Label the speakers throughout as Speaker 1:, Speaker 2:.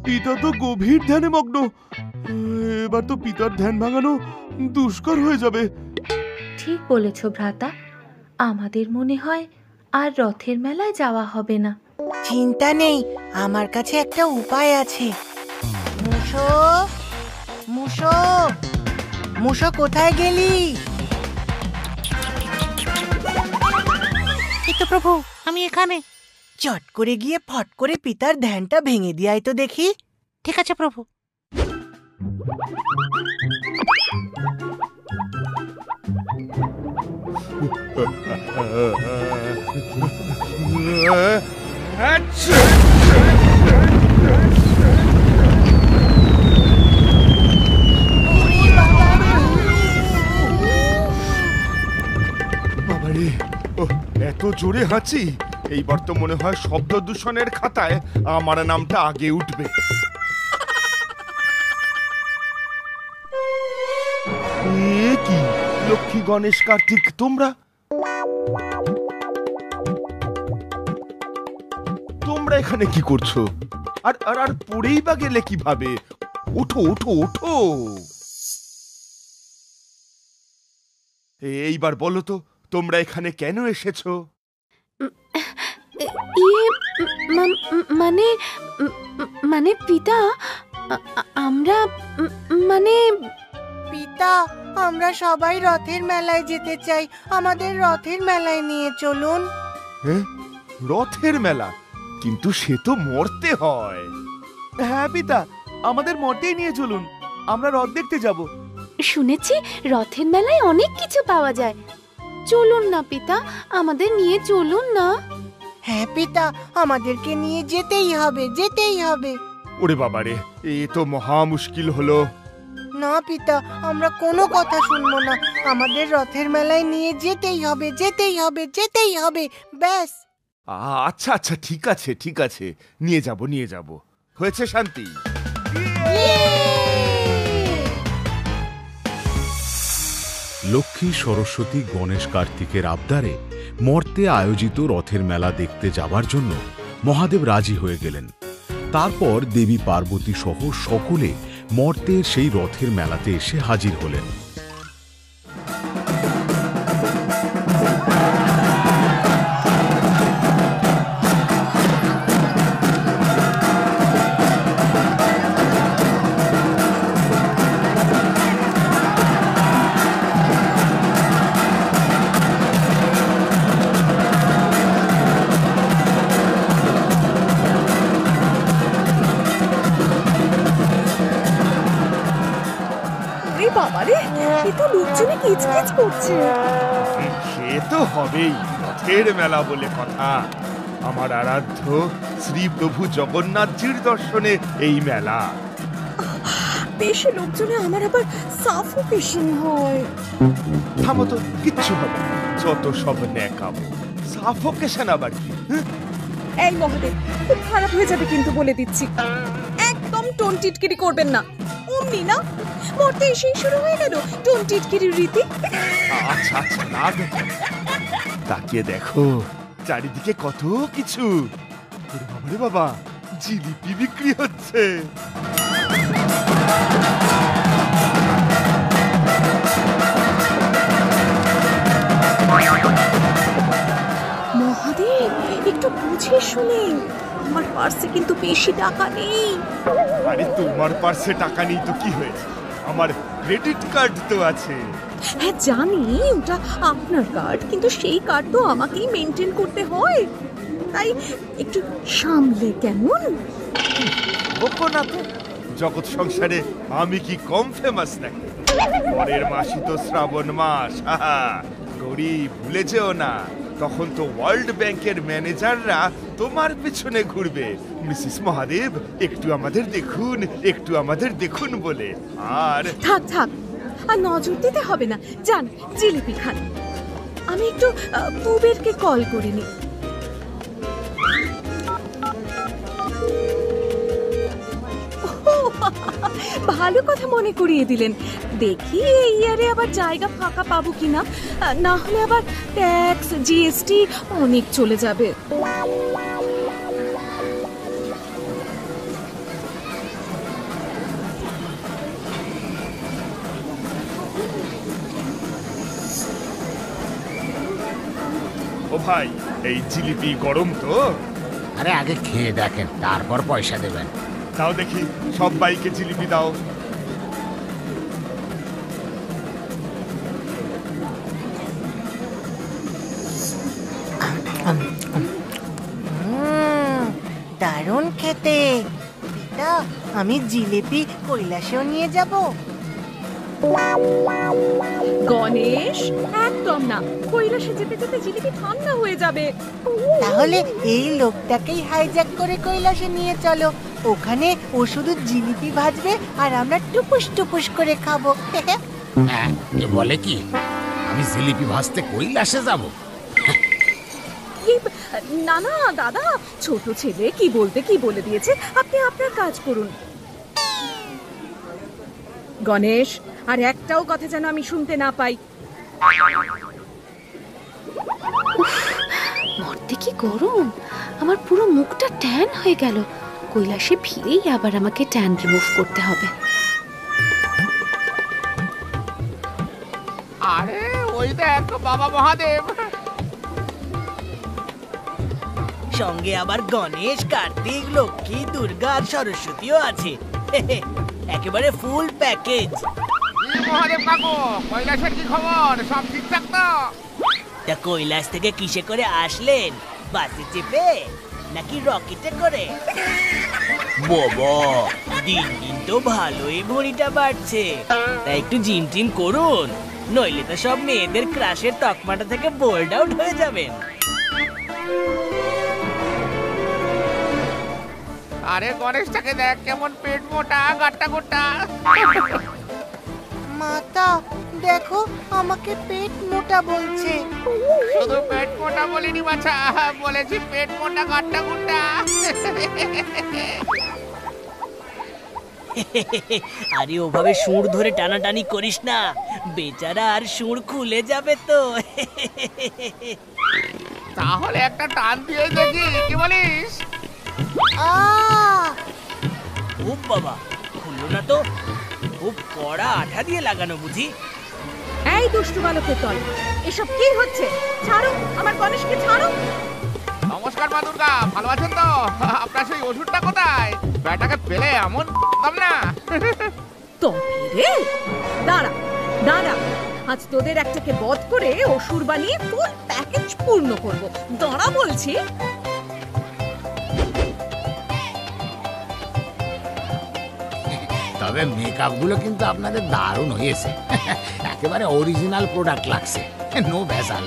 Speaker 1: পিতা তো গভীর ধ্যানে মগ্ন। এবার তো পিতার ধ্যান ভাঙানো দুষ্কর হয়ে যাবে।
Speaker 2: ঠিক বলেছ ভ্রাতা, আমাদের মনে হয় আর রথের মেলায় যাওয়া হবে না।
Speaker 3: চিন্তা নেই, আমার কাছে একটা উপায় আছে। মুসো, মুসো, মুসো কোথায় গেলি? এই তো প্রভু, আমি এখানে। চট করে গিয়ে ফট করে পিতার ধ্যানটা ভেঙে দিয়াই তো দেখি। ঠিক আছে প্রভু।
Speaker 1: বাবারে, এত জোরে হাঁচি, এইবার তো মনে হয় শব্দ দূষণের খাতায় আমার নামটা আগে উঠবে। কি লক্ষ্মী, গণেশ, কার্তিক, তোমরা তোমরা এখানে কি করছো? আর আর আর পড়েই বা গেলে কিভাবে? ওঠো ওঠো ওঠো। এইবার বলো তো, তোমরা এখানে কেন এসেছো?
Speaker 2: মানে মানে পিতা, আমরা মানে
Speaker 3: পিতা, আমরা সবাই রথের মেলায় যেতে চাই। আমাদের রথের মেলায় নিয়ে চলুন।
Speaker 1: রথের মেলা? কিন্তু সে তো মরতে হয়।
Speaker 4: হ্যাঁ পিতা, আমাদের মর্তেই নিয়ে চলুন, আমরা রথ দেখতে যাব।
Speaker 2: শুনেছি রথের মেলায় অনেক কিছু পাওয়া যায়। চলুন না পিতা, আমাদের নিয়ে চলুন না।
Speaker 3: হ্যাঁ পিতা, আমাদেরকে নিয়ে যেতেই হবে, যেতেই হবে।
Speaker 1: ওরে বাবারে, এ তো মহা মুশকিল হলো।
Speaker 3: না পিতা, আমরা কোনো কথা শুনবো না। আমাদের রথের মেলায় নিয়ে যেতেই হবে, যেতেই হবে, যেতেই হবে, ব্যাস।
Speaker 1: আচ্ছা আচ্ছা, ঠিক আছে ঠিক আছে, নিয়ে যাব নিয়ে যাব। হয়েছে শান্তি।
Speaker 5: লক্ষ্মী, সরস্বতী, গণেশ, কার্তিকের আবদারে মর্তে আয়োজিত রথের মেলা দেখতে যাবার জন্য মহাদেব রাজি হয়ে গেলেন। তারপর দেবী পার্বতী সহ সকলে মর্তের সেই রথের মেলাতে এসে হাজির হলেন।
Speaker 1: সে তো হবেই, রথের মেলা বলে কথা। আমার আরাধ্য শ্রী প্রভু জগন্নাথজির দর্শনে এই মেলা।
Speaker 6: বেশি লোকজনে আমার আবার সাফোকেশন হয়।
Speaker 1: থামো তো, কিচ্ছু হবে না, যত সব ন্যাকামো। সাফোকেশন আবার কি?
Speaker 6: এই মহাদেব, খুব খারাপ হয়ে যাবে কিন্তু বলে দিচ্ছি। একদম টোন টিটকিরি করবেন না। অমনি না মরতে এসেই শুরু হয়ে গেল টোন টিটকিরির রীতি।
Speaker 1: আচ্ছা আচ্ছা, না তাকিয়ে দেখো, চারিদিকে কত কিছু। বাবারে বাবা, জিলিপি বিক্রি হচ্ছে।
Speaker 6: মহাদেব, একটু বুঝে শুনে, আমার পার্সে কিন্তু বেশি টাকা নেই।
Speaker 1: আরে তোমার পার্সে টাকা নেই তো কি হয়েছে? আমার ক্রেডিট কার্ড তো আছে।
Speaker 6: হ্যাঁ জানি, ওটা আপনার কার্ড, কিন্তু সেই কার্ড তো আমাকেই মেনটেন করতে হয়। তাই একটু সামলে, কেমন?
Speaker 1: বকো না তো, জগৎ সংসারে আমি কি কম ফেমাস নাকি? পরের মাসই তো শ্রাবণ মাস। গরিব, ভুলে যেও না। তখন তো ওয়ার্ল্ড ব্যাংকের ম্যানেজাররা তোমার পেছনে ঘুরবে, মিসেস মহাদেব একটু আমাদের দেখুন, একটু আমাদের দেখুন বলে। আর
Speaker 6: থাক থাক, আর নজর দিতে হবে না, যান জিলিপি খান। আমি একটু পুবেরকে কল করিনি। ভালো কথা মনে করিয়ে দিলেন। দেখি এই ইয়ারে আবার জায়গা ফাঁকা পাবো কিনা, না হলে আবার ট্যাক্স জিএসটি অনেক চলে যাবে।
Speaker 1: ও ভাই, এই জিলিপি গরম তো?
Speaker 7: আরে আগে খেয়ে দেখেন, তারপর পয়সা দেবেন।
Speaker 1: দাও দেখি, সব বাইকে জিলিপি দাও।
Speaker 3: দারুণ খেতে। পিতা, আমি জিলিপি কৈলাসেও নিয়ে যাব।
Speaker 6: গণেশ, একদম না, কৈলাসে যেতে যেতে জিলিপি ঠান্ডা হয়ে যাবে।
Speaker 3: তাহলে এই লোকটাকেই হাইজ্যাক করে কৈলাসে নিয়ে চলো। ওখানে ও শুধু জিলিপি ভাজবে আর আমরা টুপুস টুপুস করে খাবো।
Speaker 7: হ্যাঁ, এ বলে কি আমি জিলিপি ভাজতে কৈলাসে যাব?
Speaker 6: না না দাদা, ছোট ছেলে কি বলতে কি বলে দিয়েছে, আপনি আপনার কাজ করুন। গণেশ, আর একটাও কথা যেন আমি শুনতে না পাই।
Speaker 2: মরতে কি গরম, আমার পুরো মুখটা ট্যান হয়ে গেল। কৈলাসে ফিরেই আবার আমাকে ট্যান রিমুভ করতে হবে।
Speaker 7: আরে ওই দেখ বাবা মহাদেব।
Speaker 3: সঙ্গে আবার গণেশ, কার্তিক, লক্ষ্মী, দুর্গা আর সরস্বতীও আছে। একেবারে ফুল প্যাকেজ।
Speaker 7: মহাদেব কাকু, কৈলাসের কি খবর? সব ঠিকঠাক তো?
Speaker 3: তা কৈলাস থেকে কিসে করে আসলেন? বাসে চেপে নাকি রকেটে করে? বাবা, দিন দিন তো ভালোই ভরিটা বাড়ছে। তাই একটু জিম টিম করুন, নইলে তো সব মেয়েদের ক্রাশের তকমাটা থেকে বোল্ড আউট হয়ে যাবেন।
Speaker 7: আরে গণেশটাকে দেখ, কেমন পেট মোটা, গাট্টা গোটা।
Speaker 3: মাতা, দেখো আমাকে পেট মোটা বলছে।
Speaker 7: শুধু পেট মোটা বলিনি বাছা, বলেছি পেট মোটা গাট্টা গোটা।
Speaker 3: আরে ওভাবে সুর ধরে টানাটানি করিস না, বেচারা আর সুর খুলে যাবে তো।
Speaker 7: তাহলে একটা টান দিয়ে দেখি, কি বলিস?
Speaker 3: ও বাবা, খুললো না তো। খুব কড়া আঠা দিয়ে লাগানো বুঝি।
Speaker 6: এই দুষ্টু বালকের দল, এসব কি হচ্ছে? ছাড়ো আমার গণেশকে, ছাড়ো।
Speaker 7: নমস্কার মা দুর্গা, ভালো আছেন তো? আপনার সেই ওষুধটা কোথায়? ব্যাটাকে পেলে এমন না।
Speaker 6: তবে রে, দাঁড়া দাঁড়া, আজ তোদের একটাকে বধ করে অসুর বানিয়ে ফুল প্যাকেজ পূর্ণ করব। দাঁড়া বলছি।
Speaker 7: তবে মেকআপ গুলো কিন্তু আপনাদের দারুণ হয়েছে, একেবারে অরিজিনাল প্রোডাক্ট লাগছে, নো ভেজাল।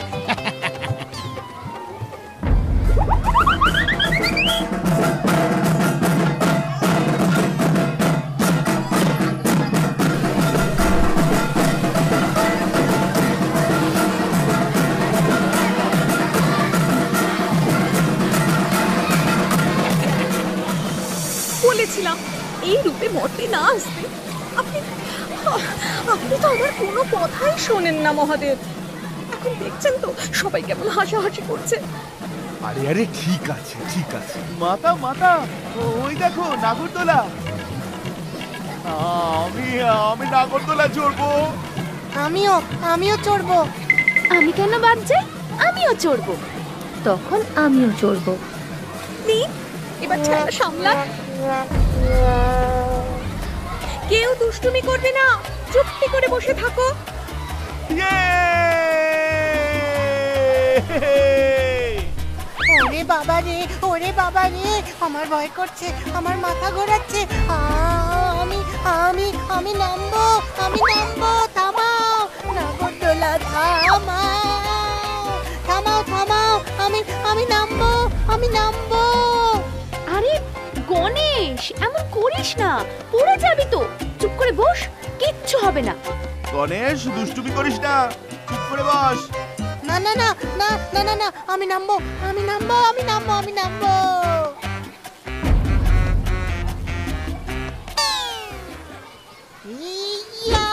Speaker 6: বলেছিলাম এই রূপে মরতে না আসতে। আপনি আপনি তো আমার কোনো কথাই শোনেন না মহাদেব। এখন দেখছেন তো সবাই কেমন হাসাহাসি করছে।
Speaker 1: আরে আরে ঠিক আছে, ঠিক আছে।
Speaker 4: মাতা মাতা, ওই দেখো নাগরদোলা। আমি নাগরদোলা চড়বো।
Speaker 3: আমিও চড়বো।
Speaker 2: আমি কেন বাদ যাই? আমিও চড়বো। তখন আমিও চড়বো।
Speaker 6: এবার ছেলেটা সামলান। কেউ দুষ্টুমি করবে না, চুপটি করে বসে থাকো।
Speaker 3: ওরে বাবা রে, ওরে বাবা রে, আমার ভয় করছে, আমার মাথা ঘোরাচ্ছে। আমি আমি আমি নামবো, আমি নামবো। থামাও নাগরদোলা, থামাও থামাও থামাও।
Speaker 8: আমি নামবো, আমি নামবো।
Speaker 2: আরে গণেশ, এমন করিস না, পড়ে যাবি তো। চুপ করে বস, কিচ্ছু হবে না।
Speaker 4: গণেশ, দুষ্টুমি করিস না, চুপ করে বস।
Speaker 8: না না না না না না না, আমি নামবো, আমি নামবো, আমি নামবো, আমি নামবো। ইয়া!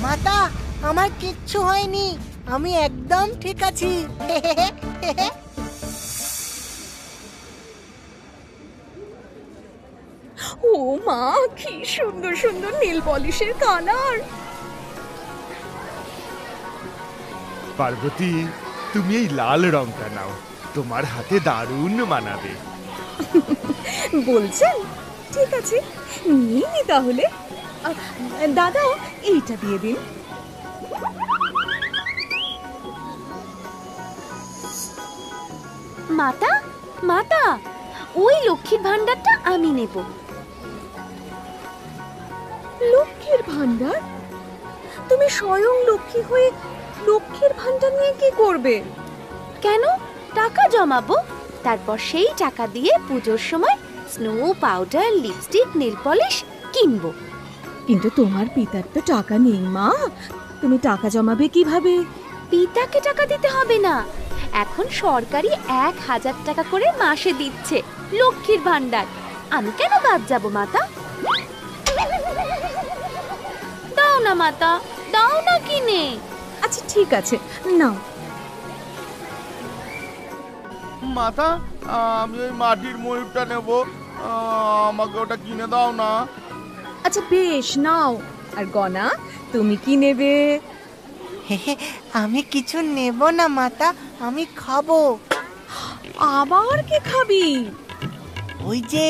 Speaker 8: মাতা, আমার কিচ্ছু হয়নি, আমি একদম ঠিক আছি।
Speaker 6: ও মা, কি সুন্দর সুন্দর নীল পলিশের কালার।
Speaker 1: পার্বতী, তুমি এই লাল রংটা নাও, তোমার হাতে দারুণ মানাবে।
Speaker 6: বলছেন? ঠিক আছে, নিয়ে নি তাহলে। দাদা, এইটা দিয়ে দিন।
Speaker 2: মাতা, মাতা, ওই লক্ষ্মীর ভান্ডারটা আমি নেব।
Speaker 6: লক্ষ্মীর ভান্ডার? তুমি স্বয়ং লক্ষ্মী হয়ে লক্ষ্মীর ভান্ডার নিয়ে কি করবে?
Speaker 2: কেন? টাকা জমাবো, তারপর সেই টাকা দিয়ে পুজোর সময় snow powder, lipstick, nail polish কিনবো।
Speaker 6: কিন্তু তোমার পিতার তো টাকা নেই মা, তুমি টাকা জমাবে কিভাবে?
Speaker 2: পিতাকে টাকা দিতে হবে না, এখন সরকারি 1000 টাকা করে মাসে দিচ্ছে লক্ষ্মীর ভান্ডার। আমি কেন বাদ যাব মাতা? দাও না মাতা, দাও না কিনে।
Speaker 6: আচ্ছা ঠিক আছে, নাও।
Speaker 4: মাতা, আমি ওই মাটির ময়ূরটা নেব, আমাকে ওটা কিনে দাও না।
Speaker 6: আচ্ছা বেশ, নাও। আর গনা, তুমি কি নেবে?
Speaker 8: আমি কিছু নেব না মাতা, আমি খাবো।
Speaker 6: আবার কি খাবি?
Speaker 8: ওই যে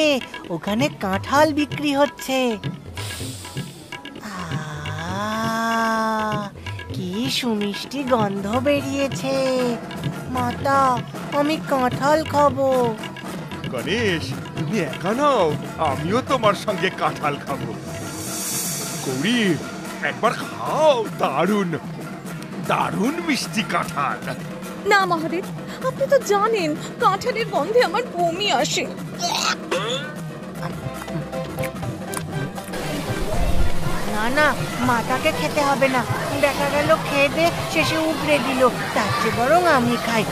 Speaker 8: ওখানে কাঁঠাল বিক্রি হচ্ছে। কি সুমিষ্টি গন্ধ বেরিয়েছে। মাতা, আমি কাঁঠাল খাবো।
Speaker 1: গণেশ, তুমি একা নাও, আমিও তোমার সঙ্গে কাঁঠাল খাবো। গৌরী, একবার খাও, দারুণ দারুণ মিষ্টি কাঁঠাল।
Speaker 6: না মহাদেব, আপনি তো জানেন কাঁঠালের গন্ধে আমার বমি আসে।
Speaker 8: না না, মাতাকে খেতে হবে না, দেখা গেল খেয়ে দে শেষে উগড়ে দিল, তার চেয়ে বরং আমি খাই।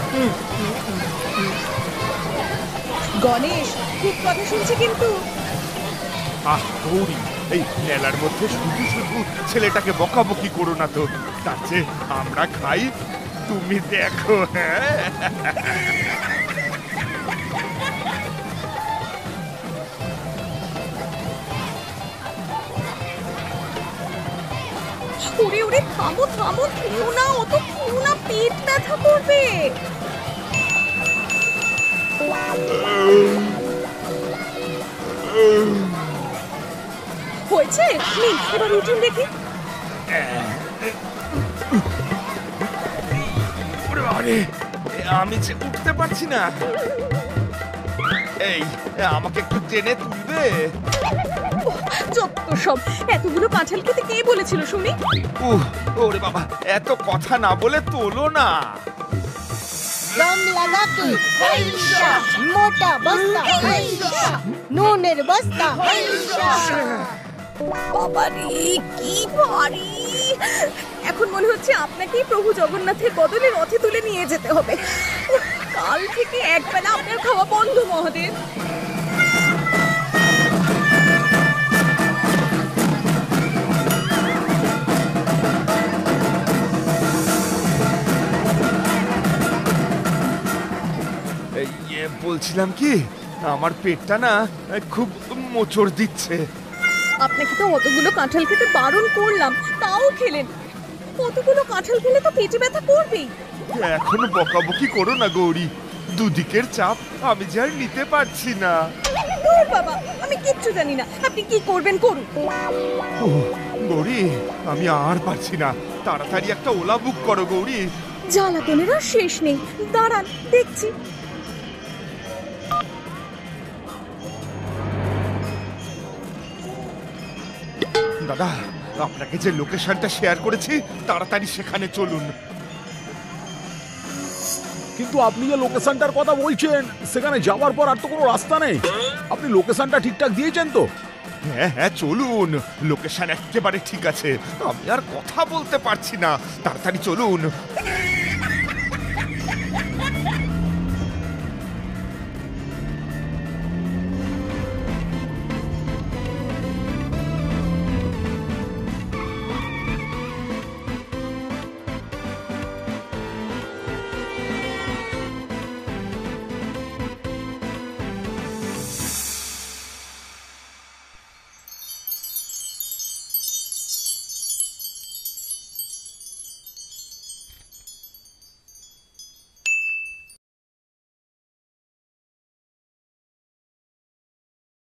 Speaker 6: গণেশ, খুব কথা শুনছি কিন্তু।
Speaker 1: আহ গৌরী, এই মেলার মধ্যে শুধু শুধু ছেলেটাকে বকাবকি করো না তো, তার চেয়ে আমরা খাই, তুমি দেখো। হ্যাঁ,
Speaker 6: ওরে ওরে, থামো থামো, খেও না, অত খেও না, পেট ব্যথা করবে। হয়েছে, নিন এবার উঠুন দেখি।
Speaker 1: আরে, আমি যে উঠতে পারছি না। এই, আমাকে একটু টেনে তুলবে?
Speaker 6: যত সব, এতগুলো কাঁঠাল খেতে কে বলেছিল শুনি?
Speaker 1: ওরে বাবা, এত কথা না বলে তোলো না।
Speaker 8: দম লাগাকে হাইশা, মোটা বস্তা হাইশা, নুনের বস্তা হাইশা।
Speaker 6: বাবারে, কি ভারী! এখন মনে হচ্ছে আপনাকেই প্রভু জগন্নাথের বদলে রথে তুলে নিয়ে যেতে হবে। কাল থেকে একবেলা আপনার খাওয়া বন্ধ মহাদেব।
Speaker 1: বলছিলাম কি, আমার পেটটা না খুব মোচড় দিচ্ছে।
Speaker 6: আপনাকে তো অতগুলো কাঁঠাল খেতে বারণ করলাম, তাও খেলেন। কতগুলো কাঁঠাল খেলে তো পেটে ব্যথা করবেই।
Speaker 1: এখন বকাবকি করো না গৌরী, দুদিকের চাপ আমি যে আর নিতে পারছি না।
Speaker 6: দূর বাবা, আমি কিচ্ছু জানি না, আপনি কি করবেন করুন।
Speaker 1: গৌরী, আমি আর পারছি না, তাড়াতাড়ি একটা ওলা বুক করো গৌরী।
Speaker 6: জ্বালাতনের আর শেষ নেই, দাঁড়ান দেখছি।
Speaker 1: দাদা, আপনাকে যে লোকেশনটা শেয়ার করেছি তাড়াতাড়ি সেখানে চলুন।
Speaker 5: কিন্তু আপনি যে লোকেশনটার কথা বলছেন সেখানে যাওয়ার পর আর তো কোনো রাস্তা নেই। আপনি লোকেশনটা ঠিকঠাক দিয়েছেন তো?
Speaker 1: হ্যাঁ হ্যাঁ চলুন, লোকেশন একেবারে ঠিক আছে। আমি আর কথা বলতে পারছি না, তাড়াতাড়ি চলুন।